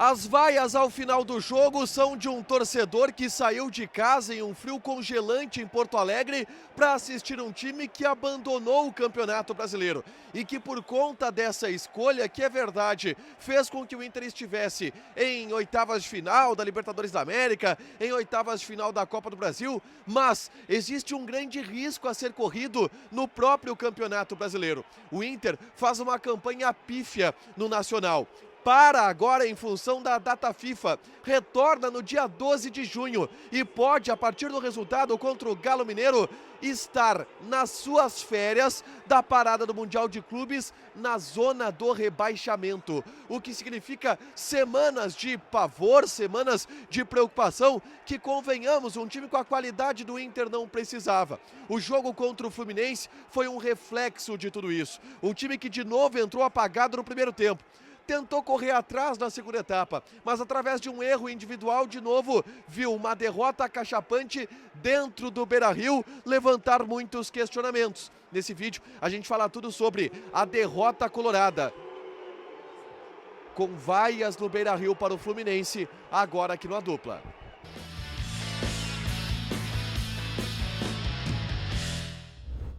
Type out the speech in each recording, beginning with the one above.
As vaias ao final do jogo são de um torcedor que saiu de casa em um frio congelante em Porto Alegre para assistir um time que abandonou o Campeonato Brasileiro e que, por conta dessa escolha, que é verdade, fez com que o Inter estivesse em oitavas de final da Libertadores da América, em oitavas de final da Copa do Brasil, mas existe um grande risco a ser corrido no próprio Campeonato Brasileiro. O Inter faz uma campanha pífia no Nacional. Para agora em função da data FIFA, retorna no dia 12 de junho e pode, a partir do resultado contra o Galo Mineiro, estar nas suas férias da parada do Mundial de Clubes na zona do rebaixamento. O que significa semanas de pavor, semanas de preocupação que, convenhamos, um time com a qualidade do Inter não precisava. O jogo contra o Fluminense foi um reflexo de tudo isso. Um time que de novo entrou apagado no primeiro tempo. Tentou correr atrás na segunda etapa, mas através de um erro individual, de novo, viu uma derrota acachapante dentro do Beira-Rio levantar muitos questionamentos. Nesse vídeo, a gente fala tudo sobre a derrota colorada, com vaias no Beira-Rio para o Fluminense, agora aqui no A Dupla.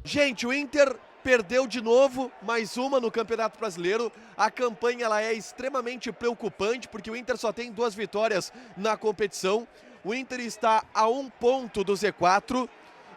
Gente, o Inter perdeu de novo, mais uma no Campeonato Brasileiro. A campanha ela é extremamente preocupante, porque o Inter só tem 2 vitórias na competição. O Inter está a 1 ponto do Z4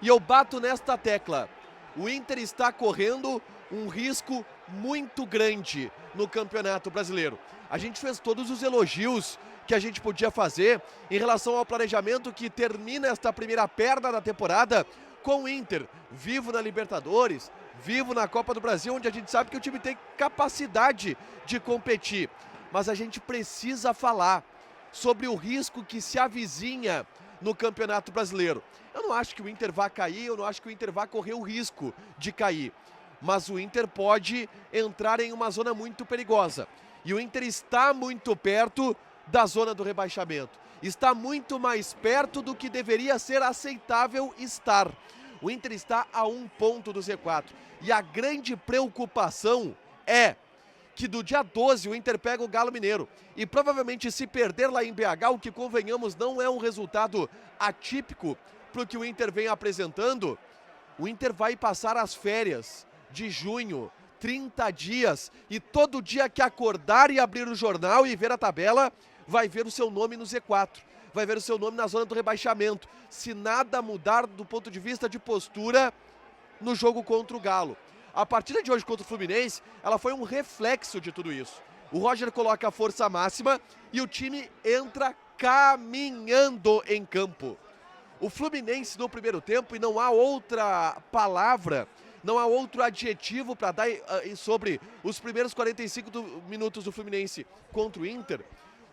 e eu bato nesta tecla. O Inter está correndo um risco muito grande no Campeonato Brasileiro. A gente fez todos os elogios que a gente podia fazer em relação ao planejamento que termina esta primeira perna da temporada com o Inter vivo na Libertadores, vivo na Copa do Brasil, onde a gente sabe que o time tem capacidade de competir. Mas a gente precisa falar sobre o risco que se avizinha no Campeonato Brasileiro. Eu não acho que o Inter vá cair, eu não acho que o Inter vá correr o risco de cair. Mas o Inter pode entrar em uma zona muito perigosa. E o Inter está muito perto da zona do rebaixamento. Está muito mais perto do que deveria ser aceitável estar. O Inter está a 1 ponto do Z4. E a grande preocupação é que do dia 12 o Inter pega o Galo Mineiro. E provavelmente, se perder lá em BH, o que, convenhamos, não é um resultado atípico para o que o Inter vem apresentando, o Inter vai passar as férias de junho, 30 dias, e todo dia que acordar e abrir o jornal e ver a tabela, vai ver o seu nome no Z4, vai ver o seu nome na zona do rebaixamento, se nada mudar do ponto de vista de postura no jogo contra o Galo. A partida de hoje contra o Fluminense, ela foi um reflexo de tudo isso. O Roger coloca a força máxima e o time entra caminhando em campo. O Fluminense no primeiro tempo, e não há outra palavra, não há outro adjetivo para dar sobre os primeiros 45 minutos do Fluminense contra o Inter.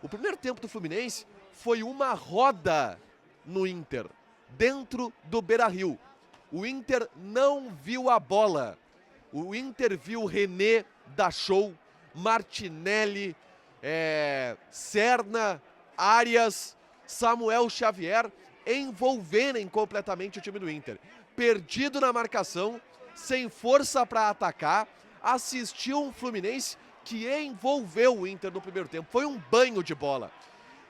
O primeiro tempo do Fluminense foi uma roda no Inter, dentro do Beira-Rio. O Inter não viu a bola. O Inter viu René dar show, Martinelli, Serna, Arias, Samuel Xavier envolverem completamente o time do Inter. Perdido na marcação, sem força para atacar, assistiu um Fluminense que envolveu o Inter no primeiro tempo. Foi um banho de bola.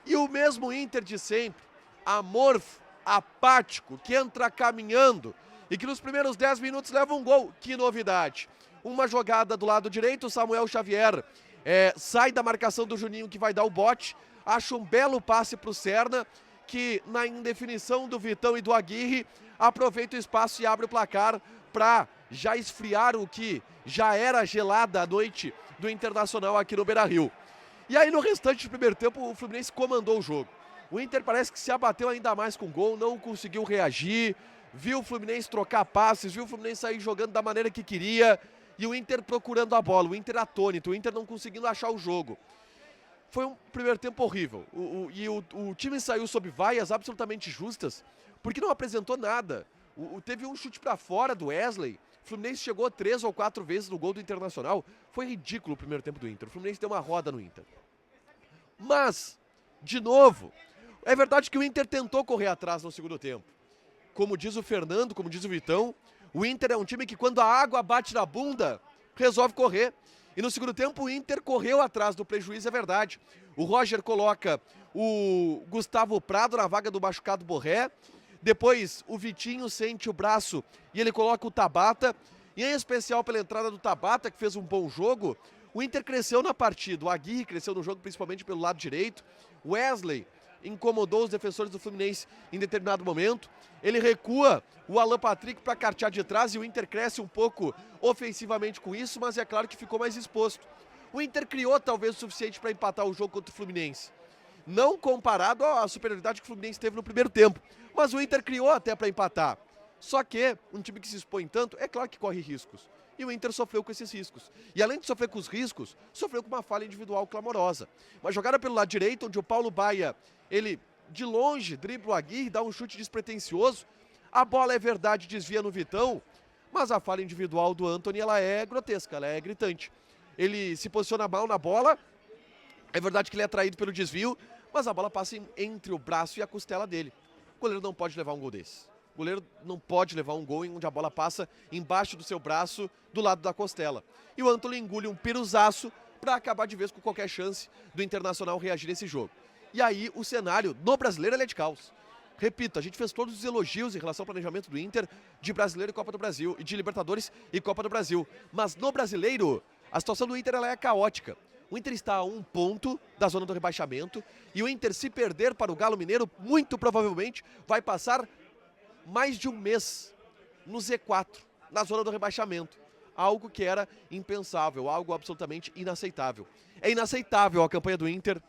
E o mesmo Inter de sempre, amorfo, apático, que entra caminhando e que nos primeiros 10 minutos leva um gol. Que novidade! Uma jogada do lado direito, Samuel Xavier sai da marcação do Juninho, que vai dar o bote, acha um belo passe para o Serna, que na indefinição do Vitão e do Aguirre, aproveita o espaço e abre o placar para já esfriar o que já era gelada a noite do Internacional aqui no Beira-Rio. E aí, no restante do primeiro tempo, o Fluminense comandou o jogo. O Inter parece que se abateu ainda mais com o gol, não conseguiu reagir, viu o Fluminense trocar passes, viu o Fluminense sair jogando da maneira que queria, e o Inter procurando a bola, o Inter atônito, o Inter não conseguindo achar o jogo. Foi um primeiro tempo horrível. O time saiu sob vaias absolutamente justas, porque não apresentou nada. Teve um chute para fora do Wesley. O Fluminense chegou 3 ou 4 vezes no gol do Internacional. Foi ridículo o primeiro tempo do Inter. O Fluminense deu uma roda no Inter. Mas, de novo, é verdade que o Inter tentou correr atrás no segundo tempo. Como diz o Fernando, como diz o Vitão, o Inter é um time que, quando a água bate na bunda, resolve correr. E no segundo tempo o Inter correu atrás do prejuízo, é verdade. O Roger coloca o Gustavo Prado na vaga do machucado Borré. Depois o Vitinho sente o braço e ele coloca o Tabata. E em especial pela entrada do Tabata, que fez um bom jogo, o Inter cresceu na partida. O Aguirre cresceu no jogo principalmente pelo lado direito. O Wesley incomodou os defensores do Fluminense em determinado momento. Ele recua o Alan Patrick para cartear de trás e o Inter cresce um pouco ofensivamente com isso, mas é claro que ficou mais exposto. O Inter criou talvez o suficiente para empatar o jogo contra o Fluminense. Não comparado à superioridade que o Fluminense teve no primeiro tempo, mas o Inter criou até para empatar. Só que um time que se expõe tanto, é claro que corre riscos. E o Inter sofreu com esses riscos. E além de sofrer com os riscos, sofreu com uma falha individual clamorosa. Uma jogada pelo lado direito, onde o Paulo Baia, ele de longe dribla o Aguirre, dá um chute despretensioso. A bola é verdade, desvia no Vitão, mas a falha individual do Antony, ela é grotesca, ela é gritante. Ele se posiciona mal na bola, é verdade que ele é atraído pelo desvio, mas a bola passa entre o braço e a costela dele. O goleiro não pode levar um gol desse. O goleiro não pode levar um gol onde a bola passa embaixo do seu braço, do lado da costela. E o Antony engole um piruzaço para acabar de vez com qualquer chance do Internacional reagir nesse jogo. E aí o cenário no Brasileiro é de caos. Repito, a gente fez todos os elogios em relação ao planejamento do Inter de Brasileiro e Copa do Brasil, e de Libertadores e Copa do Brasil. Mas no Brasileiro, a situação do Inter ela é caótica. O Inter está a 1 ponto da zona do rebaixamento e o Inter, se perder para o Galo Mineiro, muito provavelmente vai passar mais de um mês no Z4, na zona do rebaixamento. Algo que era impensável, algo absolutamente inaceitável. É inaceitável a campanha do Inter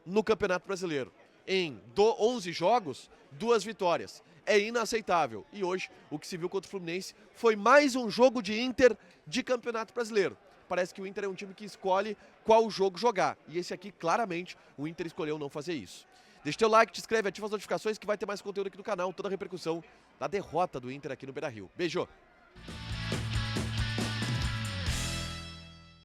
no Campeonato Brasileiro. Em 11 jogos, 2 vitórias. É inaceitável. E hoje, o que se viu contra o Fluminense foi mais um jogo de Inter de Campeonato Brasileiro. Parece que o Inter é um time que escolhe qual jogo jogar. E esse aqui, claramente, o Inter escolheu não fazer isso. Deixa teu like, te inscreve, ativa as notificações que vai ter mais conteúdo aqui no canal, toda a repercussão da derrota do Inter aqui no Beira-Rio. Beijo!